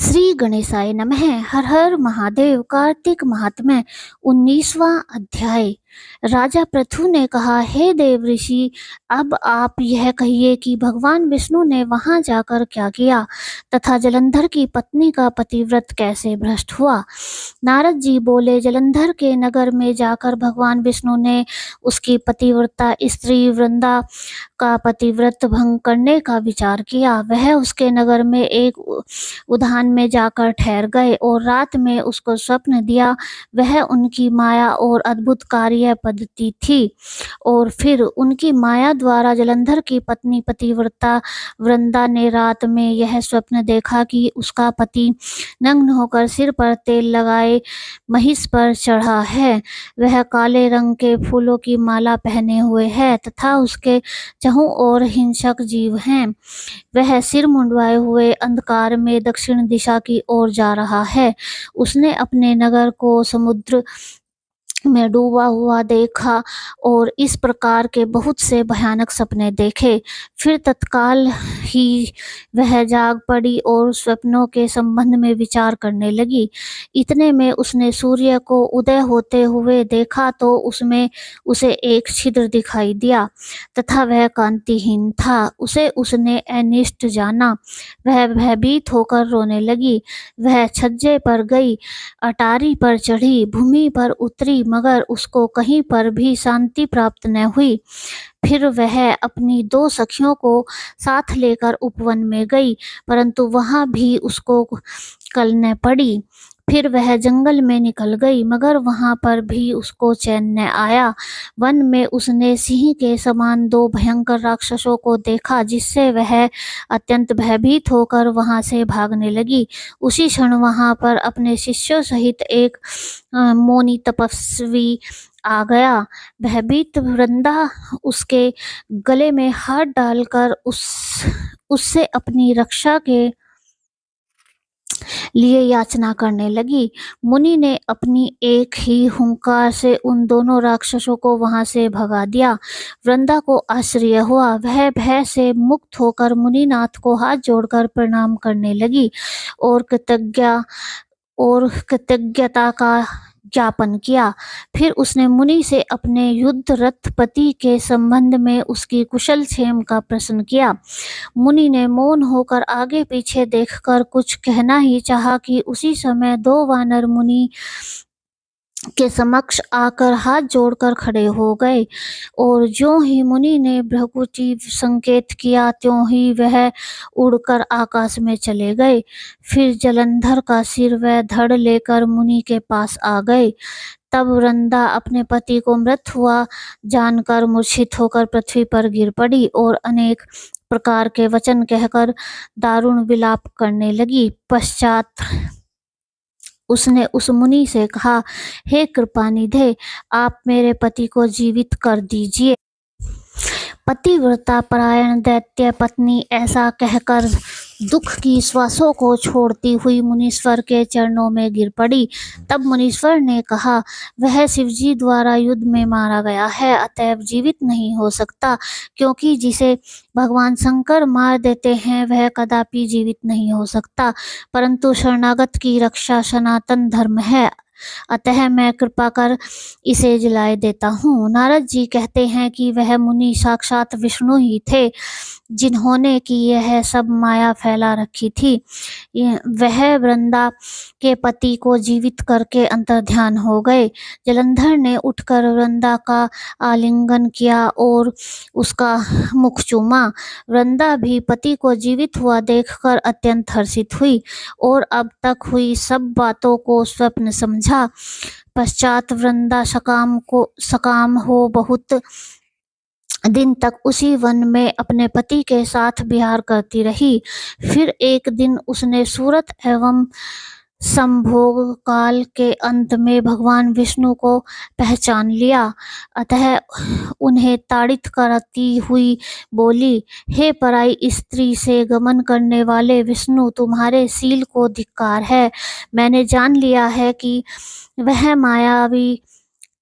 श्री गणेशाय नमः। हर हर महादेव। कार्तिक महात्म्य 19वां अध्याय। राजा पृथु ने कहा, हे देव ऋषि, अब आप यह कहिए कि भगवान विष्णु ने वहां जाकर क्या किया तथा जलंधर की पत्नी का पतिव्रत कैसे भ्रष्ट हुआ। नारद जी बोले, जलंधर के नगर में जाकर भगवान विष्णु ने उसकी पतिव्रता स्त्री वृंदा का पतिव्रत भंग करने का विचार किया। वह उसके नगर में एक उद्यान में जाकर ठहर गए और रात में उसको स्वप्न दिया। वह उनकी माया और अद्भुत कार्य पद्धति थी। और फिर उनकी माया द्वारा जलंधर की पत्नी पतिव्रता वृंदा ने रात में यह स्वप्न देखा कि उसका पति नग्न होकर सिर पर तेल लगाए महिष पर चढ़ा है। वह काले रंग के फूलों की माला पहने हुए है तथा उसके चहुं ओर हिंसक जीव हैं। वह सिर मुंडवाए हुए अंधकार में दक्षिण दिशा की ओर जा रहा है। उसने अपने नगर को समुद्र में डूबा हुआ देखा और इस प्रकार के बहुत से भयानक सपने देखे। फिर तत्काल ही वह जाग पड़ी और स्वप्नों के संबंध में विचार करने लगी। इतने में उसने सूर्य को उदय होते हुए देखा तो उसमें उसे एक छिद्र दिखाई दिया तथा वह कांतिहीन था। उसे उसने अनिष्ट जाना। वह भयभीत होकर रोने लगी। वह छज्जे पर गई, अटारी पर चढ़ी, भूमि पर उतरी, मगर उसको कहीं पर भी शांति प्राप्त न हुई। फिर वह अपनी 2 सखियों को साथ लेकर उपवन में गई, परंतु वहां भी उसको कल न पड़ी। फिर वह जंगल में निकल गई, मगर वहां पर भी उसको चैन न आया। वन में उसने सिंह के समान 2 भयंकर राक्षसों को देखा, जिससे वह अत्यंत भयभीत होकर वहां से भागने लगी। उसी क्षण वहां पर अपने शिष्यों सहित एक मौनी तपस्वी आ गया। भयभीत वृंदा उसके गले में हाथ डालकर उससे अपनी रक्षा के लिए याचना करने लगी। मुनि ने अपनी एक ही हुंकार से उन दोनों राक्षसों को वहां से भगा दिया। वृंदा को आश्चर्य हुआ। वह भय से मुक्त होकर मुनिनाथ को हाथ जोड़कर प्रणाम करने लगी और कृतज्ञता का ज्ञापन किया। फिर उसने मुनि से अपने युद्ध रथ पति के संबंध में उसकी कुशल क्षेम का प्रश्न किया। मुनि ने मौन होकर आगे पीछे देखकर कुछ कहना ही चाहा कि उसी समय 2 वानर मुनि के समक्ष आकर हाथ जोड़कर खड़े हो गए और ज्यों ही मुनि ने भ्रुकुटी संकेत किया त्यों ही वह उड़कर आकाश में चले गए। फिर जलंधर का सिर व धड़ लेकर मुनि के पास आ गए। तब वृंदा अपने पति को मृत हुआ जानकर मूर्छित होकर पृथ्वी पर गिर पड़ी और अनेक प्रकार के वचन कहकर दारुण विलाप करने लगी। पश्चात उसने उस मुनि से कहा, हे कृपानिधे, आप मेरे पति को जीवित कर दीजिए। पतिव्रता परायण दैत्य पत्नी ऐसा कहकर दुख की श्वासों को छोड़ती हुई मुनीश्वर के चरणों में गिर पड़ी। तब मुनीश्वर ने कहा, वह शिवजी द्वारा युद्ध में मारा गया है, अतएव जीवित नहीं हो सकता, क्योंकि जिसे भगवान शंकर मार देते हैं वह कदापि जीवित नहीं हो सकता। परंतु शरणागत की रक्षा सनातन धर्म है, अतः मैं कृपा कर इसे जलाए देता हूँ। नारद जी कहते हैं कि वह मुनि साक्षात विष्णु ही थे, जिन्होंने की यह सब माया फैला रखी थी। वह वृंदा के पति को जीवित करके अंतर्ध्यान हो गए। जलंधर ने उठकर वृंदा का आलिंगन किया और उसका मुख चूमा। वृंदा भी पति को जीवित हुआ देखकर अत्यंत हर्षित हुई और अब तक हुई सब बातों को स्वप्न समझा। पश्चात वृंदा सकाम हो बहुत दिन तक उसी वन में अपने पति के साथ विहार करती रही। फिर एक दिन उसने सूरत एवं संभोग काल के अंत में भगवान विष्णु को पहचान लिया। अतः उन्हें ताड़ित करती हुई बोली, हे पराई स्त्री से गमन करने वाले विष्णु, तुम्हारे शील को धिक्कार है। मैंने जान लिया है कि वह मायावी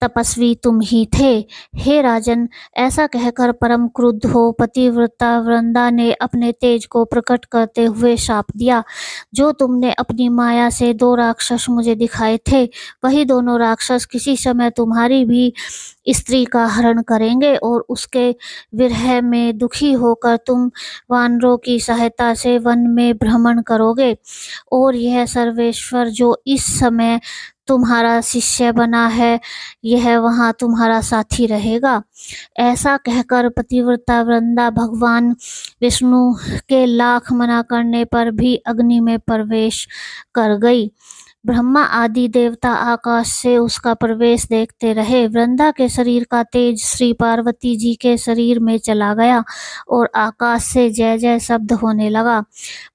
तपस्वी तुम ही थे। हे राजन, ऐसा कहकर परम क्रुद्ध हो पतिव्रता वृंदा ने अपने तेज को प्रकट करते हुए शाप दिया। जो तुमने अपनी माया से 2 राक्षस मुझे दिखाए थे, वही दोनों राक्षस किसी समय तुम्हारी भी स्त्री का हरण करेंगे और उसके विरह में दुखी होकर तुम वानरों की सहायता से वन में भ्रमण करोगे और यह सर्वेश्वर जो इस समय तुम्हारा शिष्य बना है, यह वहाँ तुम्हारा साथी रहेगा। ऐसा कहकर पतिव्रता वृंदा भगवान विष्णु के लाख मना करने पर भी अग्नि में प्रवेश कर गई। ब्रह्मा आदि देवता आकाश से उसका प्रवेश देखते रहे। वृंदा के शरीर का तेज श्री पार्वती जी के शरीर में चला गया और आकाश से जय जय शब्द होने लगा।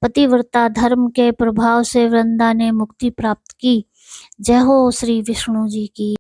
पतिव्रता धर्म के प्रभाव से वृंदा ने मुक्ति प्राप्त की। जय हो श्री विष्णु जी की।